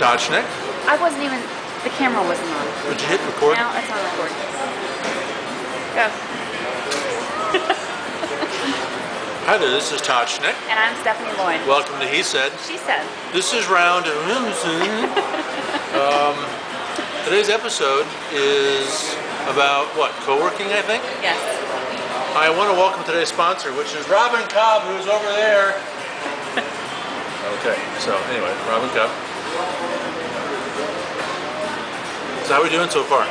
Tochnik. I wasn't even, the camera wasn't on. Would you hit record? Now it's on record. Go. Hi there, this is Tochnik. And I'm Stephanie Lloyd. Welcome to He Said. She Said. This is round. Today's episode is about what? Co-working, I think? Yes. I want to welcome today's sponsor, which is Robin Cobb, who's over there. Okay, so anyway, Robin Cobb. So how are we doing so far?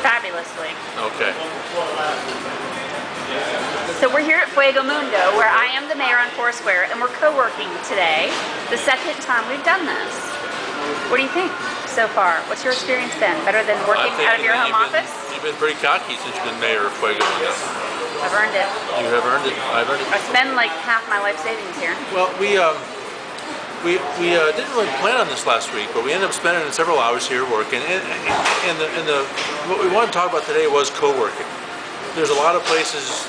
Fabulously. Okay. So we're here at Fuego Mundo, where I am the mayor on Foursquare, and we're co-working today, the second time we've done this. What do you think so far? What's your experience been? Better than working out of your home office? You've been pretty cocky since you've been mayor of Fuego Mundo. I've earned it. You have earned it. I've earned it. I spend like half my life savings here. Well, we didn't really plan on this last week, but we ended up spending several hours here working. And what we wanted to talk about today was co-working. There's a lot of places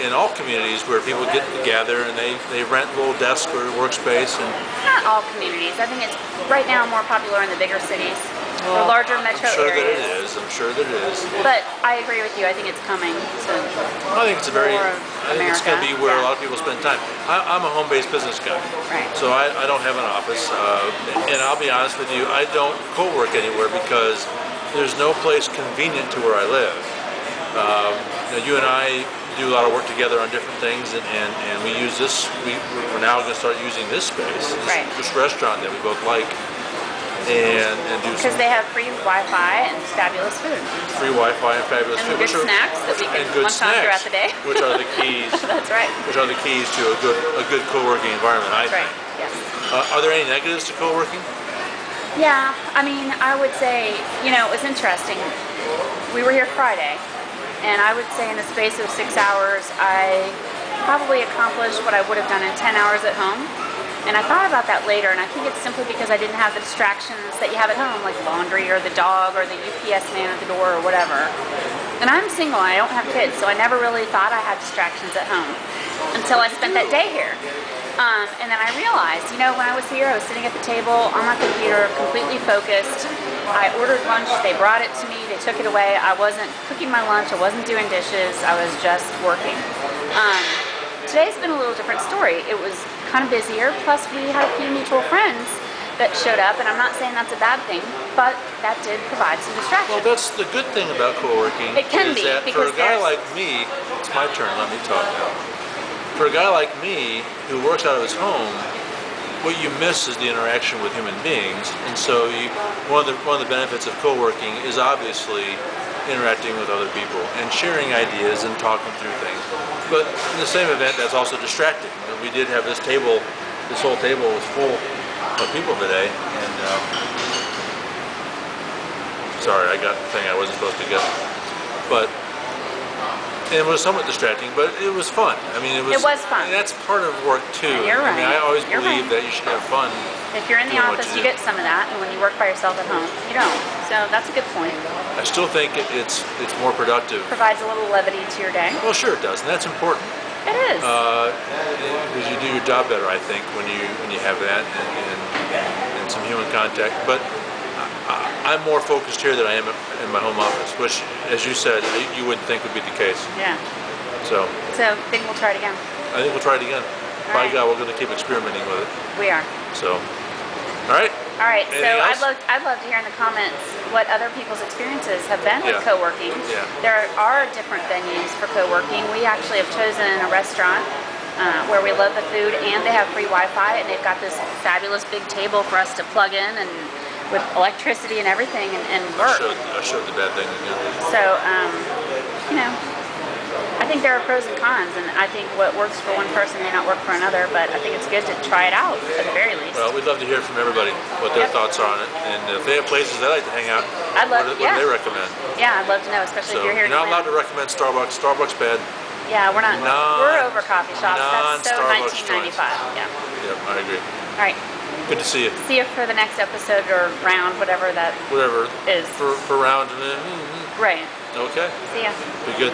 in all communities where people get together and they rent a little desk or workspace. And not all communities. I think it's right now more popular in the bigger cities, or larger metro areas. I'm sure that it is. But I agree with you. I think it's coming to I think it's a very. I think it's going to be where a lot of people spend time. I'm a home-based business guy, right? So I don't have an office, and I'll be honest with you, I don't co-work anywhere because there's no place convenient to where I live. You and I do a lot of work together on different things, and we use this. We're now going to start using this space, this restaurant that we both like, and do because they have free Wi-Fi and fabulous food. Free Wi-Fi and fabulous and food. Good snacks that we can munch on throughout the day. Which are the keys. That's right. Which are the keys to a good co-working environment. That's right. Yes. Are there any negatives to co-working? Yeah, I mean, I would say, it was interesting. We were here Friday, and I would say in the space of 6 hours, I probably accomplished what I would have done in 10 hours at home. And I thought about that later, and I think it's simply because I didn't have the distractions that you have at home, like laundry or the dog or the UPS man at the door or whatever. And I'm single, I don't have kids, so I never really thought I had distractions at home until I spent that day here. And then I realized, when I was here, I was sitting at the table on my computer, completely focused. I ordered lunch, they brought it to me, they took it away. I wasn't cooking my lunch, I wasn't doing dishes, I was just working. Today's been a little different story. It was kind of busier, plus we had a few mutual friends that showed up, and I'm not saying that's a bad thing, but that did provide some distraction. Well, that's the good thing about co-working. It can be, that because for a guy like me, it's my turn, let me talk now. For a guy like me who works out of his home, what you miss is the interaction with human beings, and so one of the benefits of co-working is obviously interacting with other people and sharing ideas and talking through things. But in the same event, that's also distracting. We did have this whole table was full of people today, and sorry, I got the thing I wasn't supposed to get. But it was somewhat distracting, but it was fun. I mean, it was fun. And that's part of work too. You're right. I mean, I always believe that you should have fun. If you're in the office, you get some of that, and when you work by yourself at home, you don't. So that's a good point. I still think it's more productive. Provides a little levity to your day. Well, sure it does, and that's important. It is. Because you do your job better, I think, when you have that and some human contact. But I'm more focused here than I am in my home office, which, as you said, you wouldn't think would be the case. Yeah. So I think we'll try it again. I think we'll try it again. By God, we're going to keep experimenting with it. We are. So, all right. All right. Anything so else? I'd love to hear in the comments what other people's experiences have been with co-working. Yeah. There are different venues for co-working. We actually have chosen a restaurant where we love the food, and they have free Wi-Fi, and they've got this fabulous big table for us to plug in and with electricity and everything and work. I showed the bad thing again. So, I think there are pros and cons, and I think what works for one person may not work for another, but I think it's good to try it out at the very least. Well, we'd love to hear from everybody what their thoughts are on it, and if they have places they like to hang out, what do they recommend? Yeah, I'd love to know, especially if you're here. You're not allowed to recommend Starbucks. Starbucks bad. Yeah, we're not. We're over coffee shops. That's so 1995. Yeah. Yep, I agree. All right. Good to see you. See you for the next episode or round, whatever that is. For round. Right. Okay. See ya. Be good.